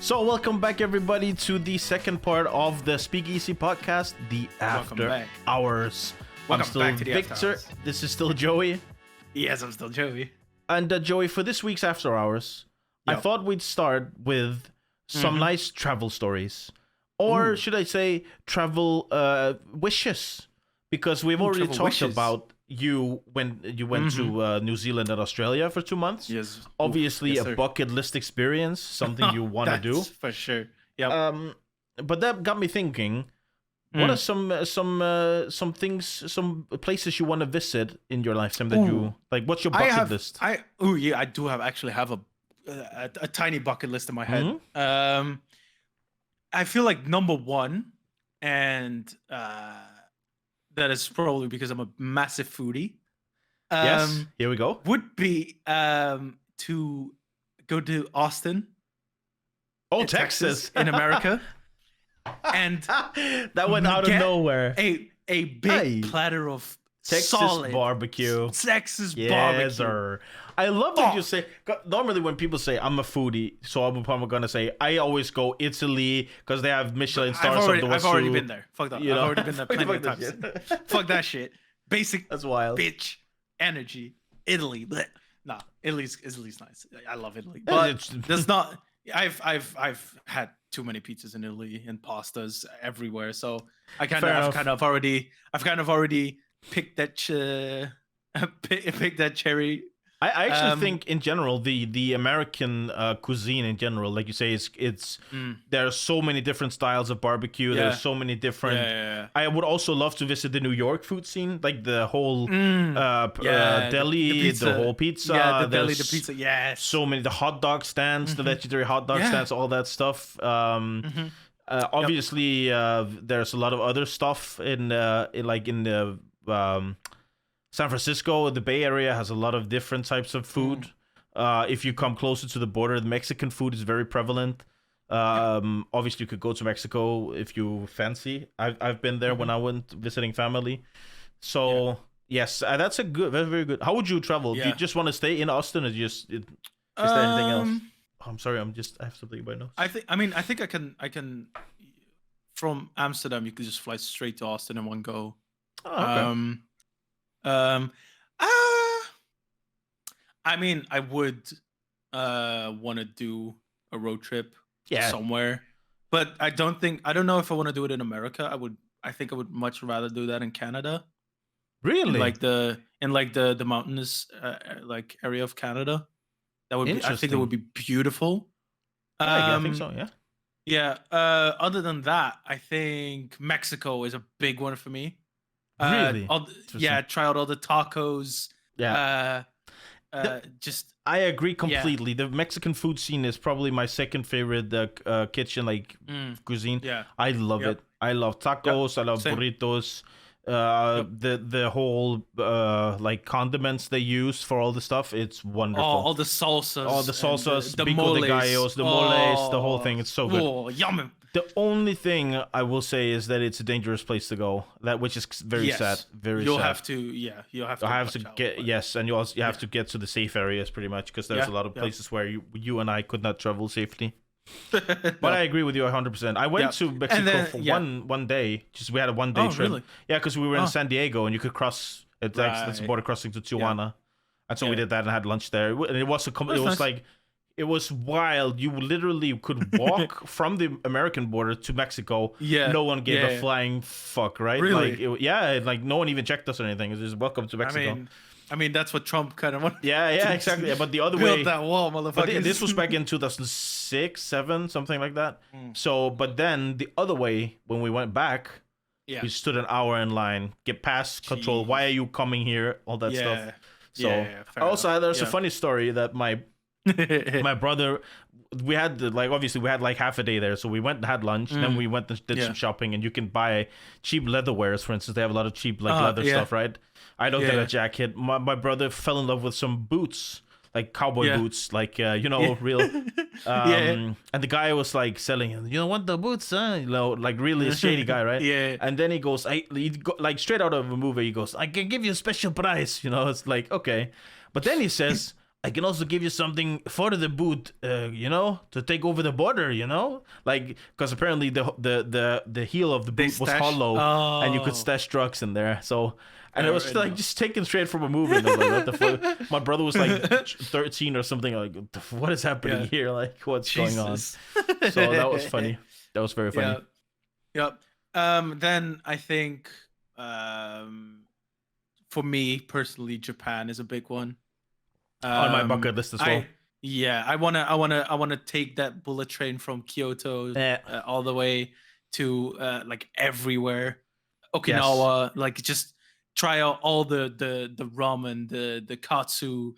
So welcome back, everybody, to the second part of the Speakeasy Podcast, the After Hours. Welcome back to the Victor. After Hours. This is still Joey. Yes, I'm still Joey. And Joey, for this week's After Hours, I thought we'd start with some nice travel stories. Or should I say travel wishes? Because we've already talked about you when you went to New Zealand and Australia for 2 months. Yes. Obviously, yes, a bucket list experience, something you want to do. For sure. Yeah. But that got me thinking. What are some things, some places you want to visit in your lifetime that you like? What's your bucket list? I do have a tiny bucket list in my head. I feel like number one, and that is probably because I'm a massive foodie. Yes, here we go. Would be to go to Austin. Oh, Texas in America. And that went out of nowhere. A big platter of Texas solid barbecue. Texas yes, barbecue. Sir. I love that you say. Normally, when people say I'm a foodie, so I'm probably gonna say I always go Italy because they have Michelin stars. I've already been there. Fuck that. I've already been there plenty of times. Fuck that shit. Basic. That's wild. Bitch. Energy. Italy. Bleh. Nah, Italy's nice. I love Italy, but there's not. I've had too many pizzas in Italy and pastas everywhere, so I've kind of already picked that picked that cherry. I actually think in general the American cuisine in general, like you say, it's there are so many different styles of barbecue. There's so many different. I would also love to visit the New York food scene, like the whole deli, the whole pizza. Yeah, the deli, the pizza. Yes, so many, the hot dog stands, the vegetarian hot dog stands, all that stuff. Obviously, there's a lot of other stuff in the San Francisco, the Bay Area has a lot of different types of food. If you come closer to the border, the Mexican food is very prevalent. Obviously, you could go to Mexico if you fancy. I've been there when I went visiting family. So yes, that's very, very good. How would you travel? Do you just want to stay in Austin, or is there anything else? Oh, I'm sorry, I have something in my nose. I think I can. From Amsterdam, you could just fly straight to Austin in one go. Oh, okay. I mean, I would want to do a road trip somewhere, but I don't know if I want to do it in America. I think I would much rather do that in Canada. Really? In the mountainous like area of Canada. That would be, I think it would be beautiful. I think so, yeah. Yeah. Other than that, I think Mexico is a big one for me. Really? Try out all the tacos. Yeah. I agree completely. Yeah. The Mexican food scene is probably my second favorite kitchen cuisine. Yeah. I love it. I love tacos. I love burritos. The whole condiments they use for all the stuff. It's wonderful. All the salsas. The pico de gallos, the moles, the whole thing. It's so good. Oh, yum. The only thing I will say is that it's a dangerous place to go. Which is very sad. You'll have to. You have to get and you have to get to the safe areas pretty much, because there's a lot of places where you and I could not travel safely. But I agree with you 100%. I went to Mexico for one day. We had a 1 day trip. Really? Yeah, because we were in San Diego and you could cross. That's a border crossing to Tijuana, and so we did that and had lunch there. And it was it was wild. You literally could walk from the American border to Mexico. Yeah. No one gave a flying fuck, right? Really? No one even checked us or anything. It was just welcome to Mexico. I mean, that's what Trump kind of wanted. Yeah, exactly. But the other way, build that wall, motherfucker. But this was back in 2006, 2007, something like that. So, but then the other way, when we went back, we stood an hour in line, get past control. Why are you coming here? All that stuff. So, also, there's a funny story that my brother, we had obviously we had like half a day there, so we went and had lunch, then we went and did some shopping, and you can buy cheap leatherwares. For instance, they have a lot of cheap leather stuff, right? I don't get a jacket. My brother fell in love with some boots, like cowboy boots, real. And the guy was like selling him, you don't want the boots, huh? Like really a shady guy, right? Yeah. And then he goes, like straight out of a movie, he goes, I can give you a special price. It's like, okay. But then he says, I can also give you something for the boot, to take over the border, like because apparently the heel of the boot was hollow, and you could stash drugs in there. So, and it was like just taken straight from a movie. And I was like, what the fuck? My brother was like 13 or something. Like, what is happening here? Like, what's going on? So that was funny. That was very funny. Yep. Then I think, for me personally, Japan is a big one. On my bucket list as well. I wanna take that bullet train from Kyoto all the way to like everywhere, Okinawa. Yes. Like just try out all the ramen, the katsu,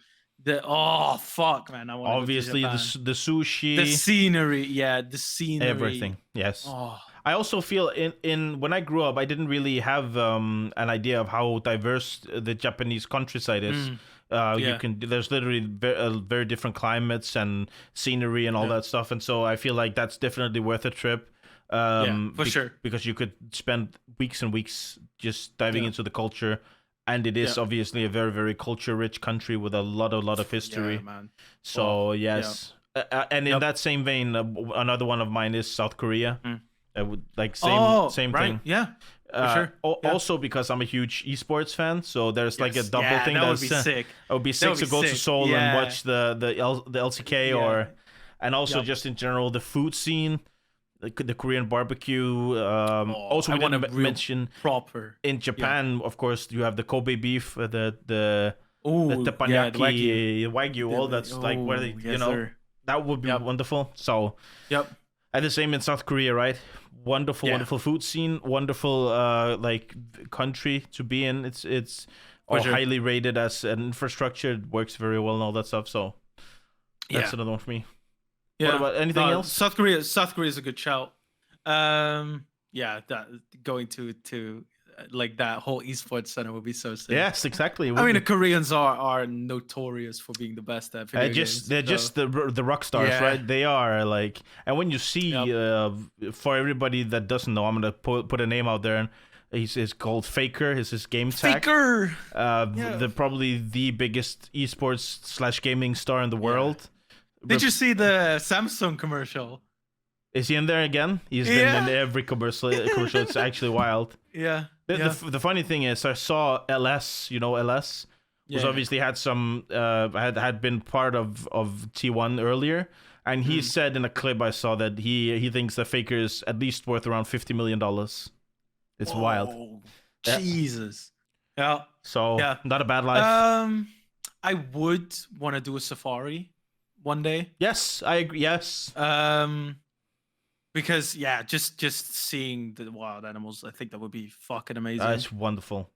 oh fuck, man! I want obviously the sushi, the scenery, the scenery, everything. Yes. Oh. I also feel in when I grew up, I didn't really have an idea of how diverse the Japanese countryside is. There's literally very different climates and scenery and all that stuff, and so I feel like that's definitely worth a trip. For sure, because you could spend weeks and weeks just diving into the culture, and it is obviously a very, very culture-rich country with a lot of history. Man. So yes, and in that same vein, another one of mine is South Korea. I would like same thing. Yeah. For sure. Also because I'm a huge esports fan, so there's like a double thing. That would be sick. It would be sick to go to Seoul and watch the LCK and also just in general the food scene, the Korean barbecue. Also, we want to mention proper in Japan. Of course, you have the Kobe beef, the teppanyaki, wagyu, all that's like where they that would be wonderful. So and the same in South Korea, right? Wonderful food scene, wonderful like country to be in. It's highly rated as an infrastructure. It works very well and all that stuff. So that's another one for me. Yeah. What about anything else? South Korea is a good shout. That going to like that whole esports center would be so sick. Yes, exactly. I mean, the Koreans are notorious for being the best at video games. They're just the rock stars, right? They are like, and when you see, for everybody that doesn't know, I'm gonna put a name out there, and he's called Faker. His game tag. Faker. Probably the biggest esports / gaming star in the world. Did you see the Samsung commercial? Is he in there again? He's been in every commercial. It's actually wild. Yeah. The funny thing is, I saw LS. You know, LS was obviously had some had been part of T1 earlier, and he said in a clip I saw that he thinks that Faker is at least worth around $50 million. It's wild. Jesus. Yeah. So not a bad life. I would want to do a safari one day. Yes, I agree. Yes. Because just seeing the wild animals, I think that would be fucking amazing. That's wonderful.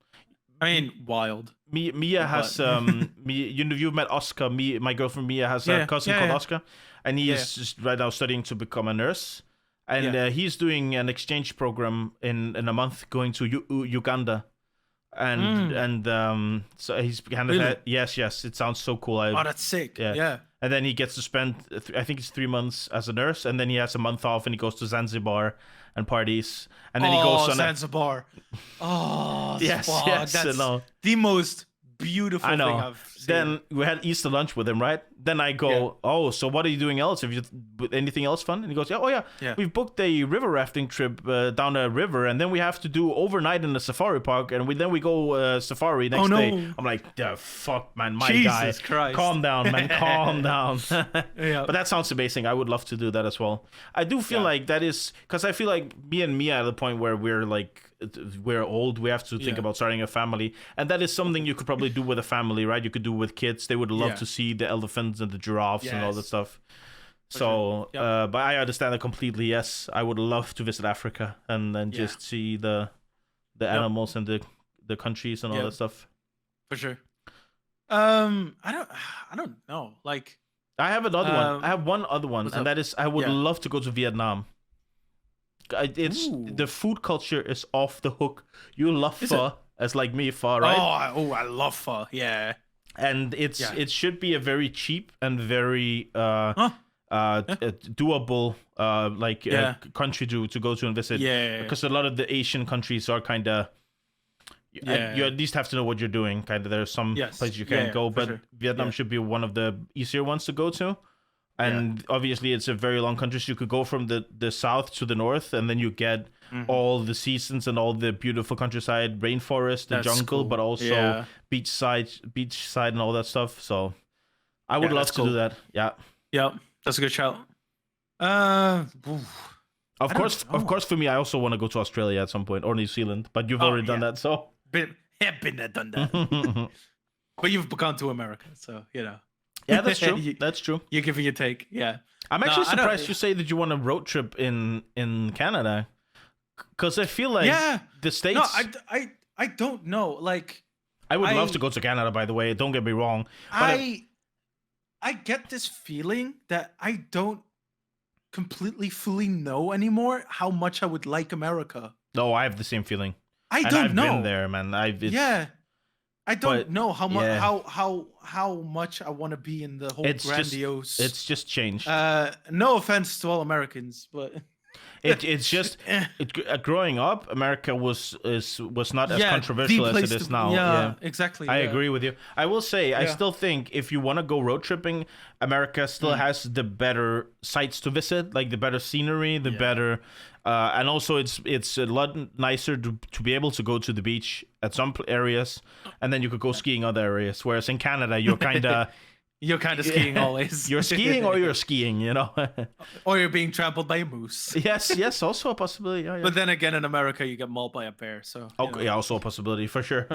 I mean, wild. Mia has you've met Oscar. My girlfriend Mia has a cousin called Oscar, and he is just right now studying to become a nurse, and he's doing an exchange program in a month, going to Uganda, and so he's kind of yes, it sounds so cool. That's sick. Yeah. And then he gets to spend, I think it's 3 months as a nurse, and then he has a month off, and he goes to Zanzibar and parties, and then he goes on Zanzibar. Yes, that's the most beautiful thing I've seen. Then we had Easter lunch with him, right? Then I go, so what are you doing else? Have you anything else fun? And he goes, we've booked a river rafting trip down a river, and then we have to do overnight in the safari park, and then we go safari next day. I'm like, the fuck, man, Jesus Christ. Calm down, man, calm down. But that sounds amazing. I would love to do that as well. I do feel like that is, because I feel like me and Mia are at the point where we're old, we have to think about starting a family, and that is something you could probably do with a family, right? You could do with kids. They would love to see the elephants and the giraffes and all that stuff. But I understand it completely. Yes, I would love to visit Africa and then just see the animals and the countries and all that stuff. For sure. I don't know. Like, I have another one. I have one other one, and that is I would love to go to Vietnam. The food culture is off the hook. You love pho, as like me, pho, right? I love pho. Yeah. And it should be a very cheap and very doable country to go to and visit. Yeah. Because a lot of the Asian countries are kind of you at least have to know what you're doing. Kind of, there's some places you can't go, but Vietnam should be one of the easier ones to go to. And obviously, it's a very long country, so you could go from the south to the north, and then you get all the seasons and all the beautiful countryside, rainforest, the jungle, but also beachside, and all that stuff. So I would love to do that. Yeah, that's a good shout. Of course, for me, I also want to go to Australia at some point, or New Zealand, but you've already done that, so. Been there, done that. But you've gone to America, so, Yeah, that's true. That's true. You're giving your take, yeah. I'm actually surprised you say that you want a road trip in Canada, because I feel like the States. No, I don't know. Like, I would love to go to Canada. By the way, don't get me wrong. But I get this feeling that I don't completely fully know anymore how much I would like America. No, I have the same feeling. I've been there, man. I don't know how much how much I want to be in the whole grandiose. It's just changed. No offense to all Americans, but it's just growing up, America was not as controversial as it is now. Yeah, exactly. I agree with you. I will say, I still think if you want to go road tripping, America still has the better sites to visit, like the better scenery, the better, and also it's a lot nicer to be able to go to the beach at some areas, and then you could go skiing other areas. Whereas in Canada, you're kind of You're kind of skiing always. You're skiing or you're skiing, Or you're being trampled by a moose. Yes, also a possibility. Yeah. But then again, in America, you get mauled by a bear, so... also a possibility, for sure.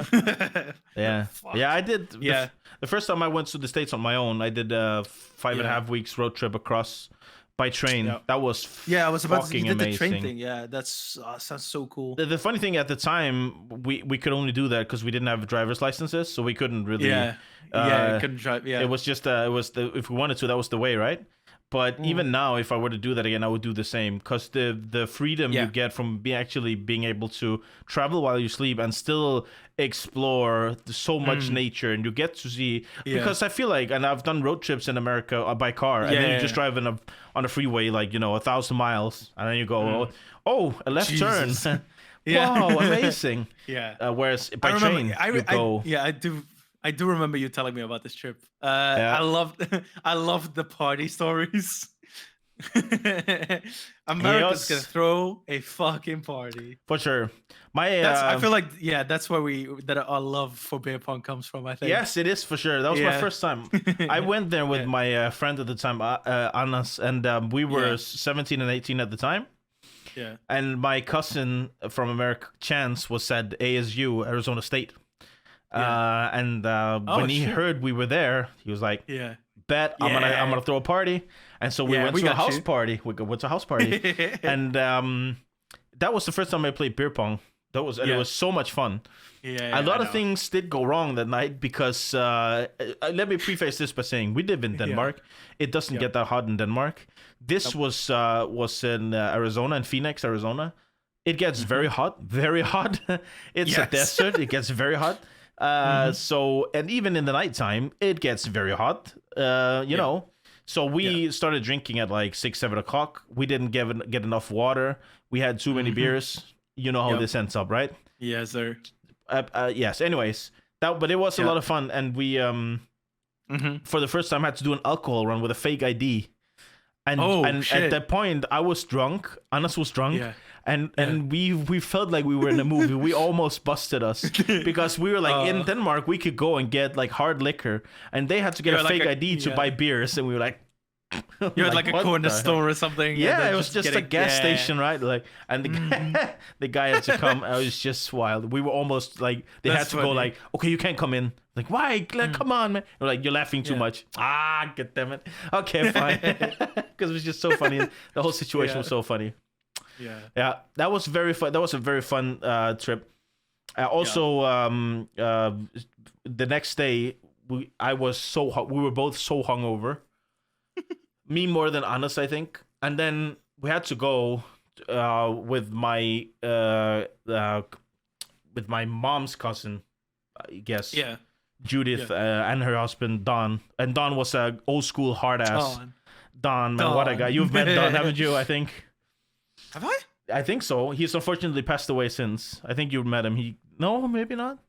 Yeah. Yeah, I did. Yeah. The first time I went to the States on my own, I did a 5.5 weeks road trip across by train. Yeah. That was I was about to say, you did amazing. The train thing. Yeah, that's sounds so cool. The funny thing at the time, we could only do that because we didn't have driver's licenses, so we couldn't really... couldn't drive. Yeah, it was just if we wanted to, that was the way, right? But even now, if I were to do that again, I would do the same, because the freedom you get from being able to travel while you sleep and still explore so much nature, and you get to see, because I feel like, and I've done road trips in America by car, and then you just drive on a freeway, like 1,000 miles, and then you go, a left turn. Wow, amazing. Whereas by train, you go. I do remember you telling me about this trip. I loved the party stories. America's gonna throw a fucking party for sure. I feel like that's where our love for beer pong comes from. I think. Yes, it is for sure. That was my first time. I went there with my friend at the time, Anas, and we were 17 and 18 at the time. Yeah. And my cousin from America, Chance, was at ASU, Arizona State. When he heard we were there, he was like, "Bet I'm gonna throw a party." And so we went to a house party. We went to a house party, and that was the first time I played beer pong. It was so much fun. A lot of things did go wrong that night because let me preface this by saying we live in Denmark. It doesn't get that hot in Denmark. This was in Arizona, in Phoenix, Arizona. It gets very hot, very hot. It's a desert. It gets very hot. So, and even in the nighttime, it gets very hot, know. So we started drinking at like 6-7 o'clock. We didn't get enough water. We had too many beers. You know how this ends up, right? Yes, sir. Yes. Anyways, but it was a lot of fun, and we for the first time had to do an alcohol run with a fake ID. And at that point, I was drunk. Anas was drunk. Yeah. And we felt like we were in a movie. We almost busted us because we were like, in Denmark, we could go and get like hard liquor, and they had to get a fake ID to buy beers, and we were like, you had like a corner store or something. Yeah, it was just a gas station, right? Like, and the guy had to come. I was just wild. We were almost like they had to go like, okay, you can't come in. Like, why? Like, come on, man. We're like, you're laughing too much. Get damn it. Okay, fine. Because it was just so funny. The whole situation was so funny. Yeah, that was very fun. That was a very fun trip. The next day, we were both so hungover. Me more than Anas, I think. And then we had to go with my mom's cousin, I guess. Yeah. Judith and her husband Don. And Don was a old school hard ass. Don. What a guy. You've met Don, haven't you? I think. Have I? I think so. He's unfortunately passed away since. I think you met him. No, maybe not.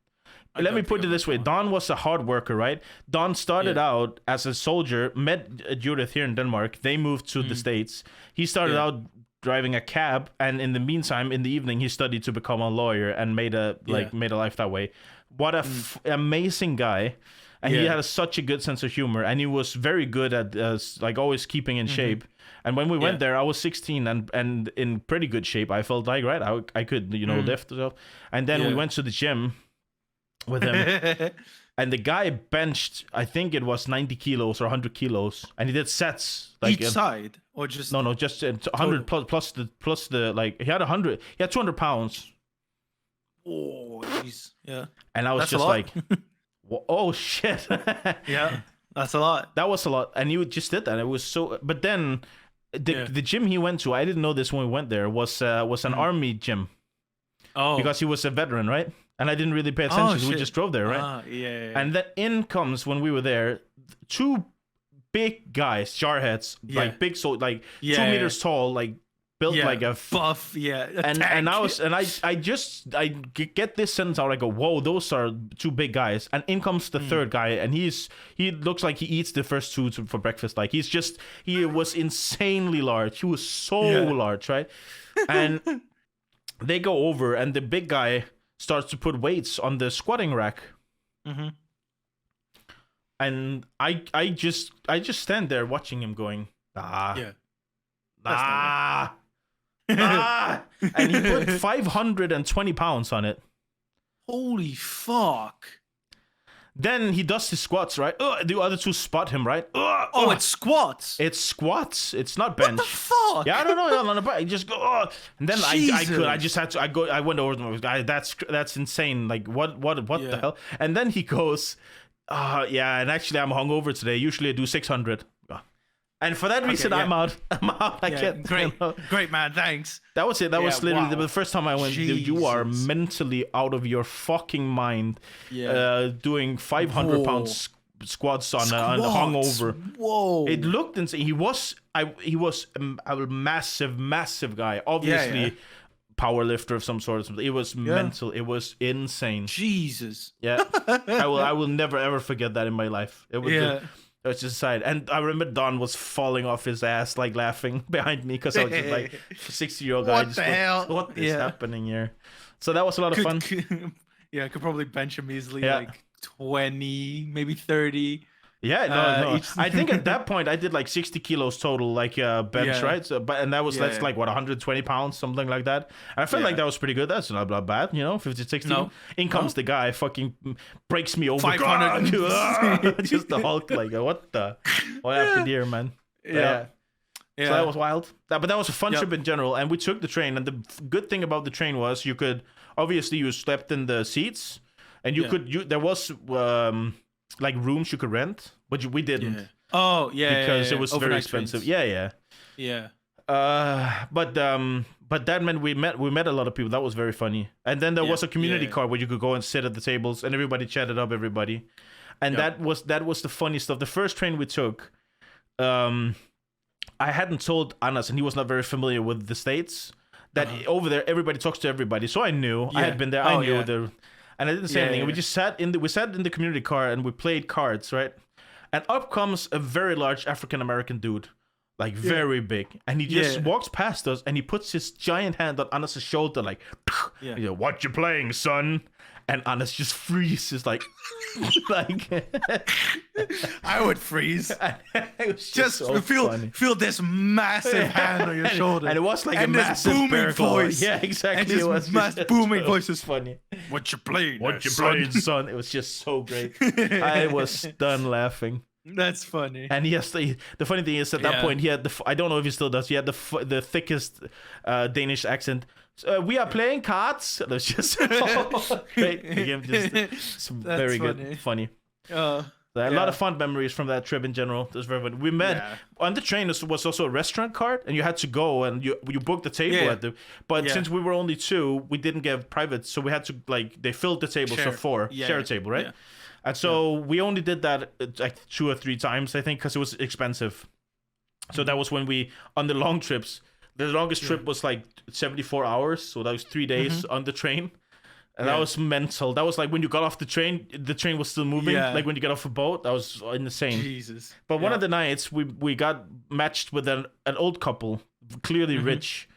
Let me put it this way. Don was a hard worker, right? Don started out as a soldier, met Judith here in Denmark. They moved to the States. He started out driving a cab, and in the meantime, in the evening, he studied to become a lawyer and made a life that way. What a amazing guy. And he had such a good sense of humor, and he was very good at always keeping in shape. And when we went there, I was 16 and in pretty good shape. I felt like, right, I could, lift stuff. And then we went to the gym with him. And the guy benched, I think it was 90 kilos or 100 kilos. And he did sets. Each side? Or just... No, just 100 plus the, like, he had 100. He had 200 pounds. Oh, jeez. Yeah. And I was just like... Oh shit! Yeah, that's a lot. That was a lot, and you just did that. It was so. But then, the gym he went to, I didn't know this when we went there, was an army gym. Oh, because he was a veteran, right? And I didn't really pay attention. We just drove there, right? Yeah. And then in comes, when we were there, two big guys, jarheads, like big, 2 meters tall, like. Built like a buff, and I get this sentence out. I go, whoa, those are two big guys. And in comes the third guy, and he looks like he eats the first two for breakfast. Like he was insanely large. He was so large, right? And they go over, and the big guy starts to put weights on the squatting rack. Mm-hmm. And I just stand there watching him going, and he put 520 pounds on it. Holy fuck. Then he does his squats, right? The other two spot him, right? It's squats. It's squats. It's not bench. What the fuck? Yeah, I don't know. On the back, just go. And then I just had to. I went over to him. That's insane. Like what the hell? And then he goes, and actually I'm hungover today. Usually I do 600. And for that reason, I'm out. I can't. Great, man. Thanks. That was it. That was literally the first time I went. Dude, you are mentally out of your fucking mind. Doing 500-pound squats on hungover. Whoa! It looked insane. He was a massive guy. Obviously, power lifter of some sort. It was mental. It was insane. Jesus. Yeah. I will never ever forget that in my life. It was. It was just side, and I remember Don was falling off his ass, like laughing behind me, because I was just like, 60-year-old guy. What the hell? What is happening here? So that was a lot of fun. I could probably bench him easily, like 20, maybe 30. Yeah, no. I think at that point I did like 60 kilos total, like bench, right? So, that's like what, 120 pounds, something like that. And I felt like that was pretty good. That's not bad, 50, 60. No. In comes the guy, fucking breaks me over. 500. Just the Hulk, like what happened here, man? Yeah. So that was wild. But that was a fun trip in general, and we took the train. And the good thing about the train was you slept in the seats, and there was like rooms you could rent, but we didn't. Oh because it was overnight very expensive. Trains. Yeah. But that meant we met a lot of people. That was very funny. And then there was a community card where you could go and sit at the tables, and everybody chatted up everybody. And that was the funny stuff. The first train we took, I hadn't told Anas, and he was not very familiar with the States, that over there everybody talks to everybody. So I knew I had been there. I knew and I didn't say anything. We just sat in the community car, and we played cards, right? And up comes a very large African American dude, like very big, and he just walks past us, and he puts his giant hand on Anas' shoulder, like, "What you playing, son?" And Anas just freezes, like, I would freeze. It was just so funny. Feel this massive hand on your shoulder, and it was like a massive booming voice. Yeah, exactly. And it was massive booming voice is funny. What you playing? What you playing, son? It was just so great. I was done laughing. That's funny. And the funny thing is, at that point, he had I don't know if he still does. He had the thickest Danish accent. We are playing cards. It was just great. Again, just very good, funny. A lot of fun memories from that trip in general. It was very fun. We met on the train. There was also a restaurant card, and you had to go and you booked the table at the. But since we were only two, we didn't get private, so we had to they filled the tables for four, share a table, right? Yeah. And so we only did that like 2 or 3 times, I think, because it was expensive. So that was when we on the long trips. The longest trip was like 74 hours, so that was 3 days on the train. And that was mental. That was like when you got off the train was still moving. Yeah. Like when you get off a boat, that was insane. Jesus. But one of the nights, we got matched with an old couple, clearly rich.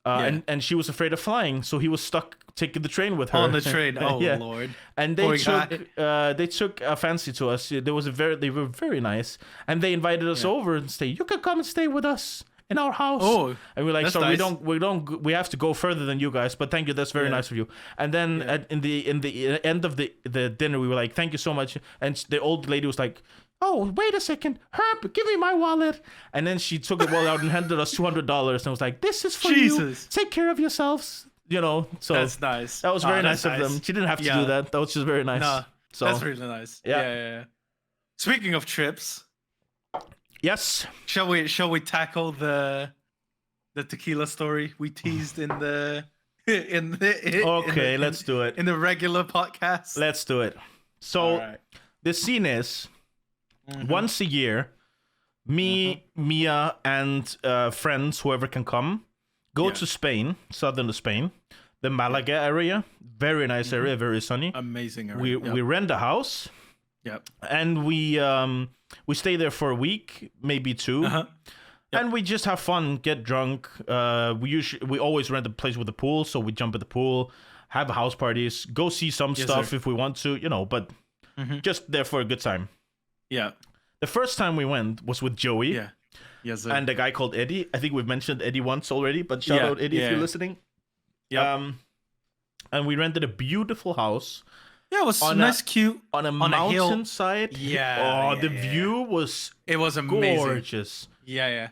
And she was afraid of flying, so he was stuck taking the train with her. On the train. Oh, Lord. And they took a fancy to us. They were very nice. And they invited us over and say, you can come and stay with us in our house. Oh, and we're like, so nice. we have to go further than you guys, but thank you, that's very nice of you. And then in the end of the dinner, we were like, thank you so much. And the old lady was like, oh, wait a second, Herb, give me my wallet. And then she took the wallet out and handed us $200 and was like, this is for you. Take care of yourselves. So that's nice. That was very nice of them. She didn't have to do that. That was just very nice. No, so that's really nice. Yeah. Speaking of trips. Yes. Shall we tackle the tequila story we teased in the let's do it. In the regular podcast. Let's do it. So the scene is once a year, me, Mia, and friends, whoever can come, go to Spain, southern Spain, the Malaga area. Very nice area, very sunny. Amazing area. We rent a house. Yep. And we stay there for a week, maybe 2. Yep. And we just have fun, get drunk. We always rent a place with a pool, so we jump at the pool, have house parties, go see some stuff if we want to, but just there for a good time. Yeah. The first time we went was with Joey. Yeah. Yes, sir. And a guy called Eddie. I think we've mentioned Eddie once already, but shout out Eddie if you're listening. Yeah. And we rented a beautiful house. Yeah, it was nice, cute. On a mountainside. Yeah. The view was amazing. Gorgeous. Yeah.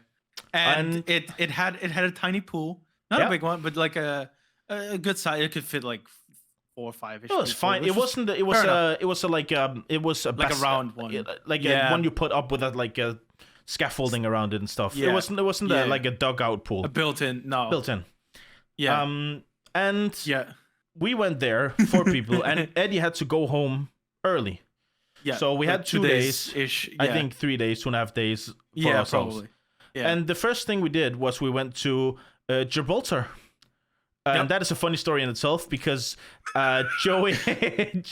And it had a tiny pool. Not a big one, but like a good size. It could fit like 4 or 5 ish. It was fine. It was a round one. One you put up with a scaffolding around it and stuff. Yeah. It wasn't like a dugout pool. A built-in. Yeah. And we went there, 4 people, and Eddie had to go home early. Yeah. So we had 2 days ish. I think 3 days, 2.5 days for ourselves. Probably. Yeah. And the first thing we did was we went to Gibraltar. And that is a funny story in itself because Joey.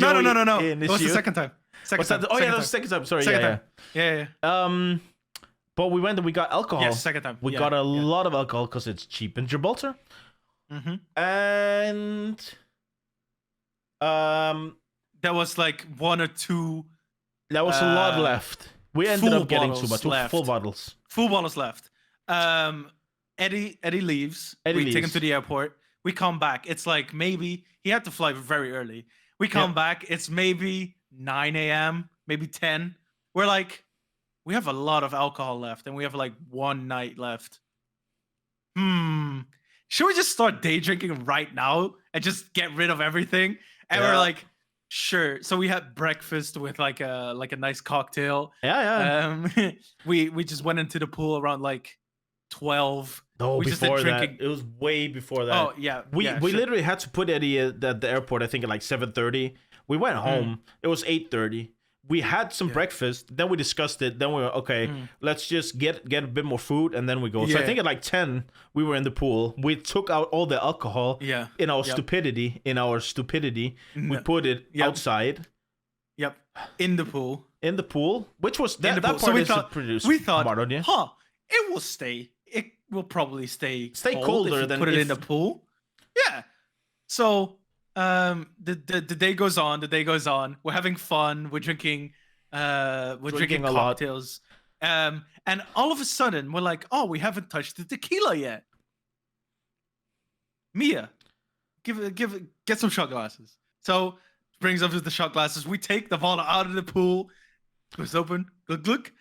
No. It was the second time. That was the second time. Sorry. Yeah. But we went and we got alcohol. Yes, second time. We got a lot of alcohol because it's cheap in Gibraltar. And there was like 1 or 2. There was a lot left. We ended up getting too much. Left. Full bottles. Full bottles left. Eddie leaves. We take him to the airport. We come back. It's like maybe he had to fly very early. We come back. It's maybe 9 a.m., maybe 10. We're like, we have a lot of alcohol left, and we have like 1 night left. Should we just start day drinking right now and just get rid of everything? And we're like, sure. So we had breakfast with like a nice cocktail. We just went into the pool around like 12. No, we before that. It was way before that. Oh, yeah. We literally had to put Eddie at the airport, I think, at like 7:30. We went home. It was 8:30. We had some breakfast. Then we discussed it. Then we were, okay, let's just get a bit more food, and then we go. So I think at like 10, we were in the pool. We took out all the alcohol in our stupidity. We put it outside. Yep. In the pool. Which was that part so is produced. We thought, smart on you. It will stay. It will probably stay colder if than put it in the pool. Yeah. So the day goes on. We're having fun. We're drinking. We're drinking cocktails. And all of a sudden, we're like, oh, we haven't touched the tequila yet. Mia, get some shot glasses. So brings up the shot glasses. We take the bottle out of the pool. Goes open. Look.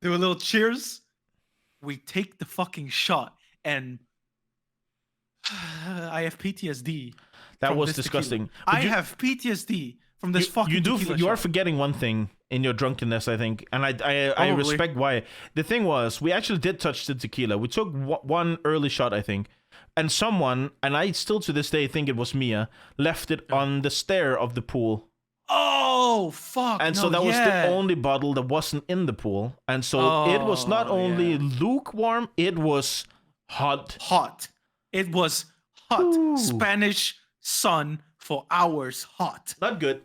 Do a little cheers. We take the fucking shot, and I have PTSD. That was disgusting. I have PTSD from this fucking tequila You are shot. forgetting one thing in your drunkenness, I think, and I respect why. The thing was, we actually did touch the tequila. We took one early shot, I think, and someone, and I still to this day think it was Mia, left it on the stair of the pool. Oh, fuck. And so that was the only bottle that wasn't in the pool. And so it was not only lukewarm, it was hot. It was hot. Ooh. Spanish sun for hours hot. Not good.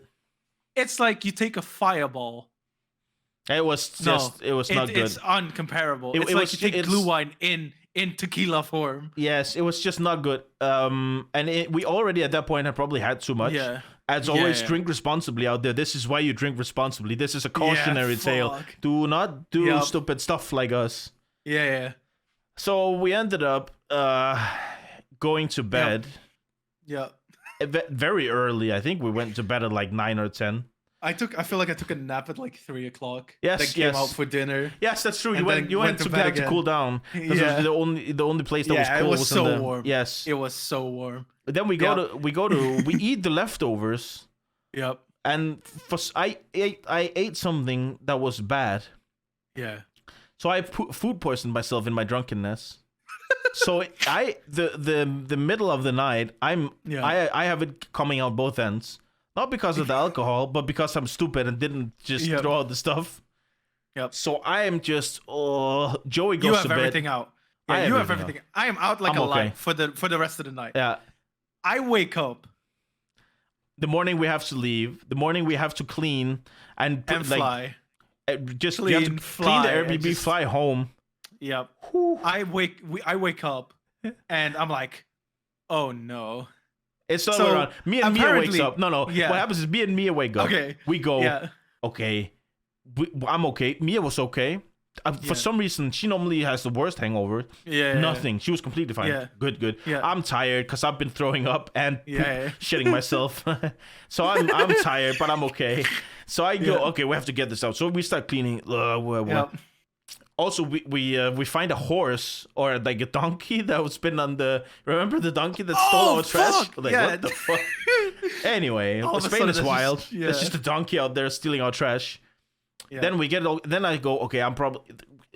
It's like you take a fireball. It was not good. It's uncomparable. It's like you take glue wine in tequila form. Yes, it was just not good. And we already at that point had probably had too much. Yeah. As always, drink responsibly out there. This is why you drink responsibly. This is a cautionary tale. Do not do stupid stuff like us. Yeah. So we ended up going to bed. Yeah. Very early. I think we went to bed at like 9 or 10. I feel like I took a nap at like 3:00. Yes, then came out for dinner. Yes, that's true. You went to bed to cool down. Yeah. It was the only place that was cool. It was so warm. Yes, it was so warm. Then we eat the leftovers. Yep. And I ate something that was bad. Yeah. So I food poisoned myself in my drunkenness. So the middle of the night, I have it coming out both ends. Not because of the alcohol, but because I'm stupid and didn't just throw out the stuff. Yep. So I am just Joey goes to bed. You have everything out. Yeah, you have everything. I am out like a light for the rest of the night. Yeah. I wake up. The morning we have to leave. The morning we have to clean and fly. Just clean, you have to clean the Airbnb, fly home. Yep. I wake up and I'm like, oh no. It's not around. Me and Mia wakes up. No. Yeah. What happens is me and Mia wake up. Okay. We go, okay. I'm okay. Mia was okay. For some reason, she normally has the worst hangover. Nothing. She was completely fine. Yeah. Good. Yeah. I'm tired because I've been throwing up and shitting myself. So I'm tired, but I'm okay. So I go, okay, we have to get this out. So we start cleaning. Also, we find a horse or like a donkey that was been on the. Remember the donkey that stole our trash? Like, what the fuck? Anyway, Spain is wild. There's just a donkey out there stealing our trash. Yeah. Then we get. Then I go. Okay, I'm probably.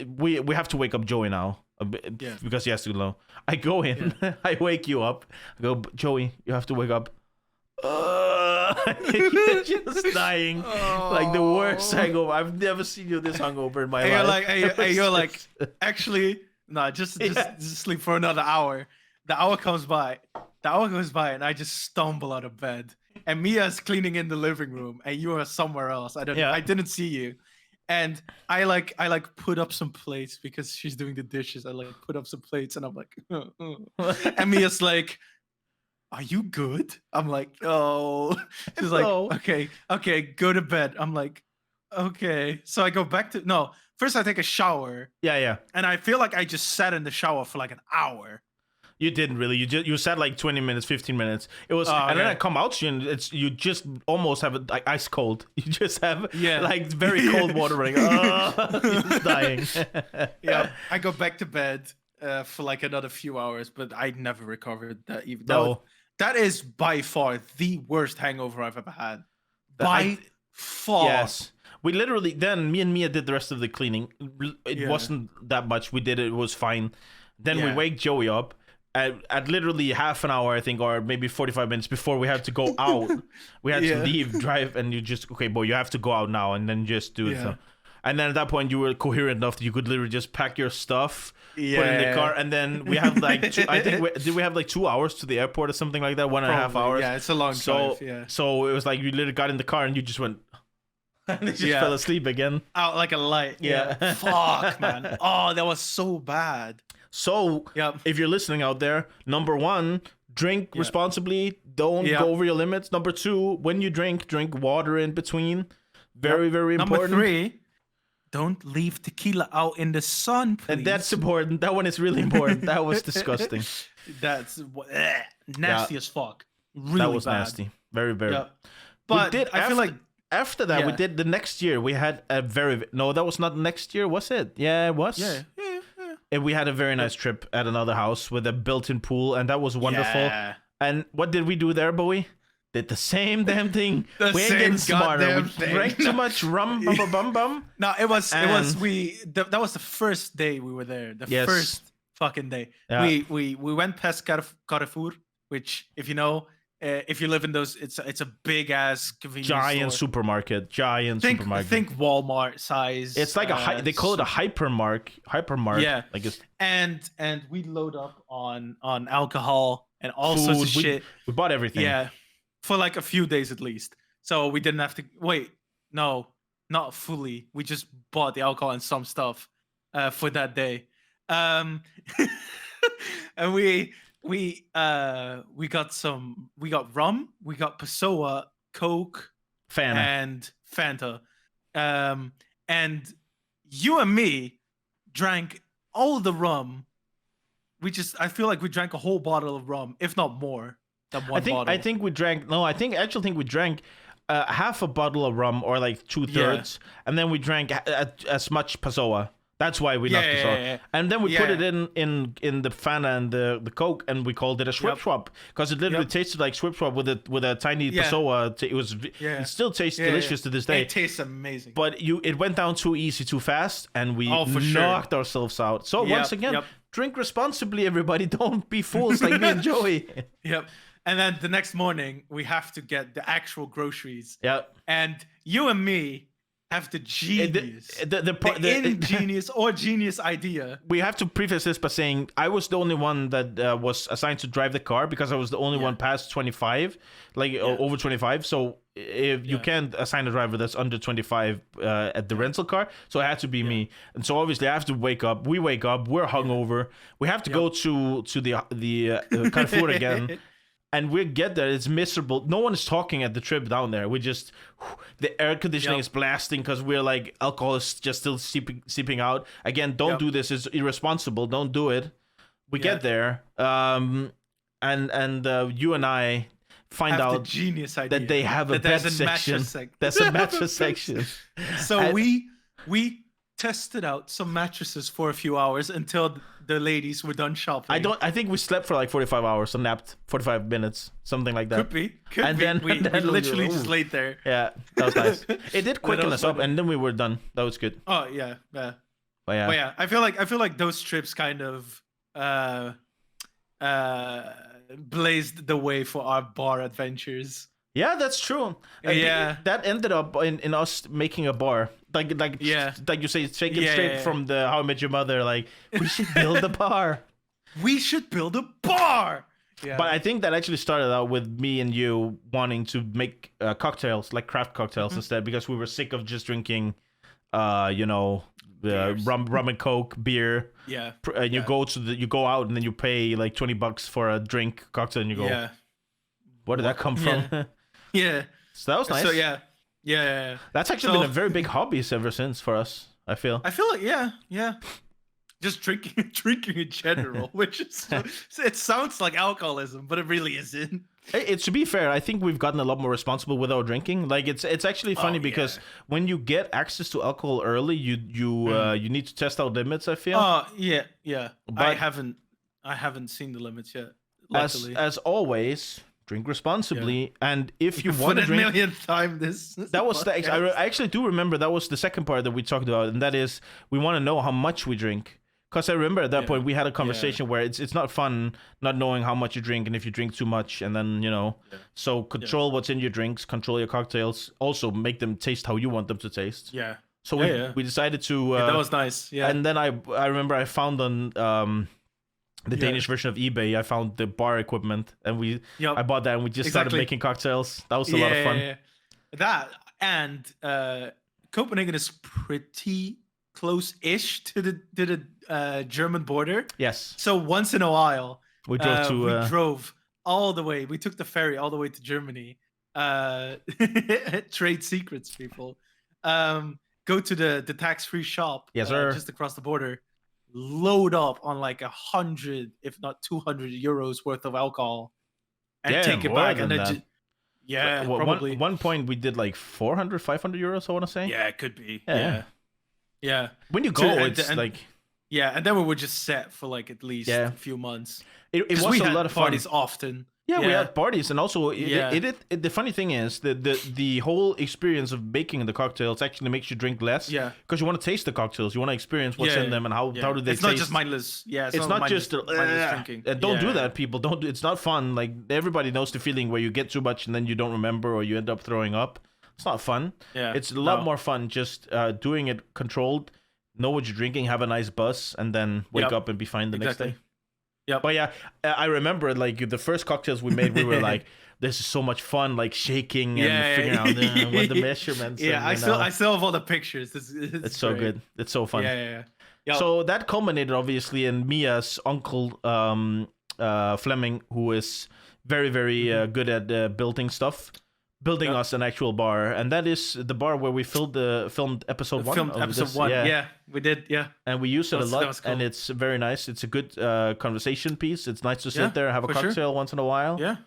We have to wake up Joey now because he has to know. I go in. Yeah. I wake you up. I go, Joey. You have to wake up. You're just dying. Like the worst hangover. I've never seen you this hungover in my life. You're like, actually, no, just sleep for another hour. The hour comes by. And I just stumble out of bed. And Mia's cleaning in the living room, and you are somewhere else. I didn't see you. And I put up some plates because she's doing the dishes. I put up some plates, and I'm like, and Mia's like, are you good? I'm like, oh. She's like, okay, go to bed. I'm like, okay. So I go back to first I take a shower. Yeah. And I feel like I just sat in the shower for like an hour. You didn't really. You sat like 20 minutes, 15 minutes. It was, and then I come out to you, and you just almost have it like ice cold. You just have like very cold water running. You're just dying. Yeah, I go back to bed for like another few hours, but I never recovered that even. That is by far the worst hangover I've ever had. By far. Yes. We literally then me and Mia did the rest of the cleaning. It wasn't that much. We did it. It was fine. Then we wake Joey up. At literally half an hour, I think, or maybe 45 minutes before we had to go out, we had to leave, drive, and you just, okay, boy, you have to go out now, and then just do it. So. And then at that point, you were coherent enough that you could literally just pack your stuff, put it in the car, and then we have like, did we have like 2 hours to the airport or something like that? 1.5 hours? Yeah, it's a long drive, yeah. So it was like, you literally got in the car, and you just went, and you just fell asleep again. Out like a light. Yeah. Fuck, man. Oh, that was so bad. So, if you're listening out there, number 1, drink responsibly. Don't go over your limits. Number 2, when you drink water in between. Very, very important. Number 3, don't leave tequila out in the sun, please. And that's important. That one is really important. That was disgusting. That's nasty as fuck. Really that was bad. Nasty. Very, very. Yeah. But I feel like after that, we did the next year. We had a no, that was not next year, was it? Yeah, it was. Yeah. And we had a very nice trip at another house with a built-in pool, and that was wonderful. Yeah. And what did we do there, Bowie? Did the same damn thing. We ain't getting smarter. We drank too much rum, bum. No, it was that was the first day we were there. The first fucking day. Yeah. We went past Carrefour, which, if you know, if you live in those, it's a big ass convenience giant store. supermarket. Think Walmart size. It's like they call it a hypermart. Yeah, like it's, and we load up on alcohol and all sorts of shit. We bought everything. Yeah, for like a few days at least. So we didn't have to wait. No, not fully. We just bought the alcohol and some stuff for that day. And we got rum, we got Passoa, Coke, and Fanta. And you and me drank all the rum. I feel like we drank a whole bottle of rum, if not more than one bottle. I think we drank half a bottle of rum, or like 2/3, and then we drank as much Passoa. That's why we left Passoa. Yeah. And then we put it in the Fanta and the Coke, and we called it a Swip Swap, because it literally tasted like Swip Swap with a tiny Passoa. It still tastes delicious to this day. It tastes amazing. But it went down too easy, too fast, and we knocked ourselves out. So once again, drink responsibly, everybody. Don't be fools like me and Joey. Yep. And then the next morning, we have to get the actual groceries. Yep. And you and me have the ingenious or genius idea. We have to preface this by saying I was the only one that was assigned to drive the car, because I was the only one past 25, over 25. So if you can't assign a driver that's under 25 at the rental car, so it had to be me. And so obviously I have to wake up. We wake up. We're hungover. We have to go to the Carrefour again. And we get there, it's miserable. No one is talking at the trip down there. The air conditioning is blasting because we're like, alcohol is just still seeping out. Again, don't do this. It's irresponsible. Don't do it. We get there, and you and I find out the genius idea that they have a bed section. There's a mattress section. So we tested out some mattresses for a few hours until the ladies were done shopping. I think we slept for like 45 hours, or napped 45 minutes, something like that. Could be. Then we literally just laid there. Yeah, that was nice. It did quicken us up, and then we were done. That was good. Oh yeah. But I feel like those trips kind of blazed the way for our bar adventures. Yeah, that's true. That ended up in us making a bar. Like you say, taken straight from the How I Met Your Mother. Like, we should build a bar. We should build a bar. Yeah. But I think that actually started out with me and you wanting to make cocktails, like craft cocktails instead, because we were sick of just drinking, rum and Coke, beer. Yeah. And you go out and then you pay like $20 for a drink cocktail, and you go, where did that come from? Yeah. So that was nice. So yeah. That's actually been a very big hobby ever since for us, I feel. Like, yeah. Just drinking in general, which is, it sounds like alcoholism, but it really isn't. To be fair, I think we've gotten a lot more responsible with our drinking. Like, it's actually funny because when you get access to alcohol early, you need to test out limits, I feel. Oh, yeah. But I haven't seen the limits yet. As always, drink responsibly, and if you want to drink, millionth time that was I actually do remember that was the second part that we talked about, and that is we want to know how much we drink, because I remember at that point we had a conversation where it's not fun not knowing how much you drink, and if you drink too much, and then so control what's in your drinks, control your cocktails, also make them taste how you want them to taste. So we decided to that was nice. And then I remember I found on the Danish version of eBay, I found the bar equipment, and I bought that, and we just started making cocktails. That was a lot of fun. Yeah. That, and Copenhagen is pretty close-ish to the German border. Yes. So once in a while, we drove all the way. We took the ferry all the way to Germany. Trade secrets, people. Go to the tax-free shop. Yes, sir. Just across the border. Load up on like 100, if not 200 euros worth of alcohol, and take it back. And then probably. One point we did like 400, 500 euros, I want to say. Yeah, it could be. Yeah. When you go, and then we were just set for like at least a few months. It was a lot of fun. Parties often. Yeah, we had parties, and also the funny thing is the whole experience of making the cocktails actually makes you drink less. Yeah, because you want to taste the cocktails, you want to experience what's in them and how do they taste. It's not just mindless. Yeah, it's not just mindless drinking. Don't do that, people. Don't. It's not fun. Like, everybody knows the feeling where you get too much and then you don't remember, or you end up throwing up. It's not fun. Yeah, it's a lot more fun just doing it controlled. Know what you're drinking, have a nice buzz, and then wake up and be fine the next day. Yeah, but I remember like the first cocktails we made, we were like, this is so much fun, like shaking and figuring out what the measurements. Yeah, I still have all the pictures. It's so good. It's so fun. Yeah. So that culminated obviously in Mia's uncle Fleming, who is very, very good at building us an actual bar, and that is the bar where we filmed episode one. Episode 1. Yeah, we did. Yeah, and we use it a lot, cool. And it's very nice. It's a good conversation piece. It's nice to sit there, have a cocktail once in a while. Yeah.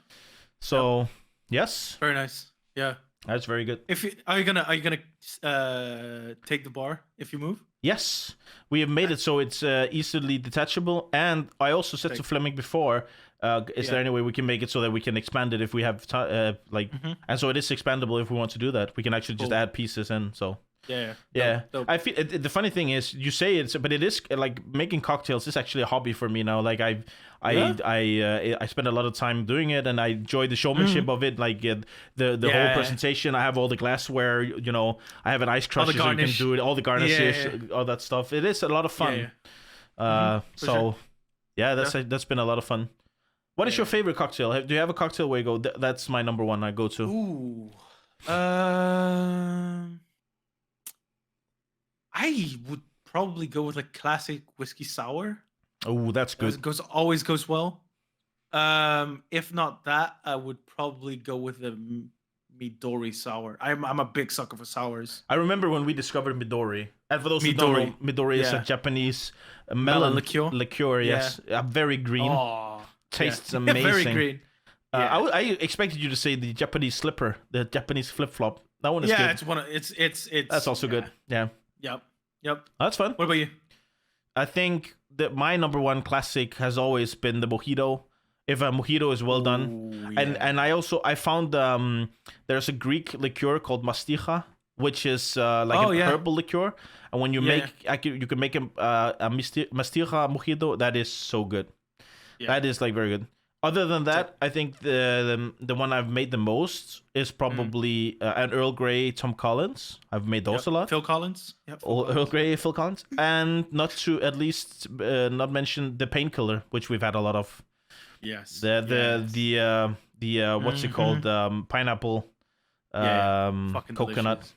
So yes, very nice. Yeah, that's very good. Are you gonna take the bar if you move? Yes, we have made it so it's easily detachable, and I also said to Fleming before. Is there any way we can make it so that we can expand it if we have and so it is expandable if we want to do that. We can actually just add pieces in. So yeah. Dope. I feel the funny thing is you say it's, but it is like making cocktails is actually a hobby for me now. Like I spend a lot of time doing it, and I enjoy the showmanship of it. Like the whole presentation. I have all the glassware. You know, I have an ice crusher so you can do it. All the garnishes, all that stuff. It is a lot of fun. That's been a lot of fun. What is your favorite cocktail? Do you have a cocktail where you go, that's my number one I go to? Ooh. I would probably go with a classic whiskey sour. Oh, that's good. It always goes well. If not that, I would probably go with the Midori sour. I'm a big sucker for sours. I remember when we discovered Midori. And for those who don't know, Midori is a Japanese melon liqueur. Yes, very green. Oh. Tastes amazing. Very green. I expected you to say the Japanese slipper, the Japanese flip flop. That one is good. It's that's also good. Yeah. Yep. That's fun. What about you? I think that my number one classic has always been the mojito. If a mojito is well done, and I found there's a Greek liqueur called masticha, which is herbal liqueur, and when you you can make a masticha mojito that is so good. Yeah. That is like very good. Other than that, I think the one I've made the most is probably an Earl Grey Tom Collins. I've made those a lot. Phil Collins. Earl Grey Phil Collins, and not to at least not mention the Painkiller, which we've had a lot of. Yes. The what's it called? Pineapple. Fucking coconut.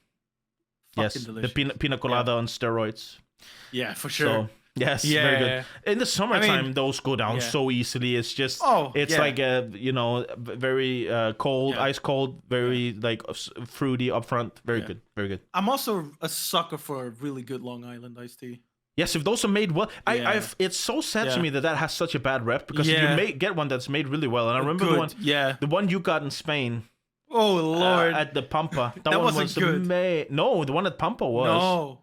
Yes. Delicious. The pina colada on steroids. Yeah, for sure. So, yes, very good. In the summertime, those go down so easily. It's just, like a, very cold, ice cold, very like fruity up front. Very good, very good. I'm also a sucker for a really good Long Island iced tea. Yes, if those are made well, it's so sad to me that has such a bad rep because you get one that's made really well. And I remember the one you got in Spain. Oh Lord! At the Pampa, that one was good. No, the one at Pampa was. No.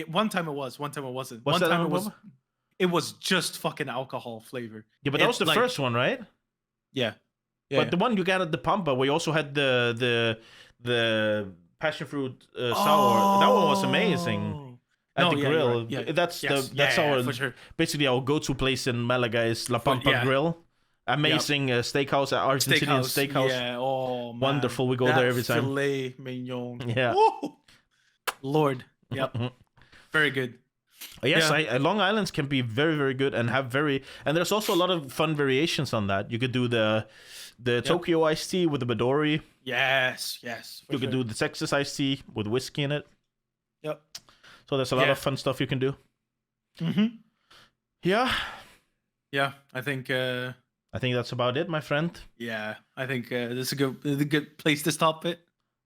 One time it was. One time it wasn't. One time it was. It was just fucking alcohol flavor. Yeah, but that was the first one, right? Yeah. But the one you got at the Pampa, we also had the passion fruit sour. That one was amazing. At the grill. Right. That's our for sure. Basically our go-to place in Malaga is La Pampa Grill. Amazing steakhouse, Argentinian steakhouse. Yeah. Oh man. Wonderful. We go there every time. Filet mignon. Yeah. Woo! Lord. Yep. Very good. Yes, Long Islands can be very, very good and and there's also a lot of fun variations on that. You could do the Tokyo iced tea with the Midori. Yes. You could do the Texas iced tea with whiskey in it. Yep. So there's a lot of fun stuff you can do. Mm-hmm. Yeah. Yeah, I think that's about it, my friend. Yeah, I think this is a good place to stop it.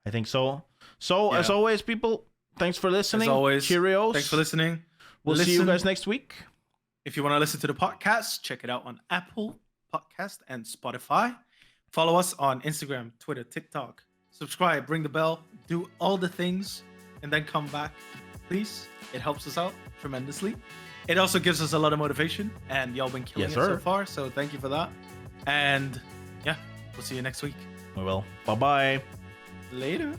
I think so. So as always, people, thanks for listening. As always, cheerios. Thanks for listening. We'll see you guys next week. If you want to listen to the podcast, check it out on Apple Podcast and Spotify. Follow us on Instagram, Twitter, TikTok. Subscribe, ring the bell, do all the things, and then come back. Please, it helps us out tremendously. It also gives us a lot of motivation, and y'all been killing it so far, so thank you for that. And we'll see you next week. We will. Bye-bye. Later.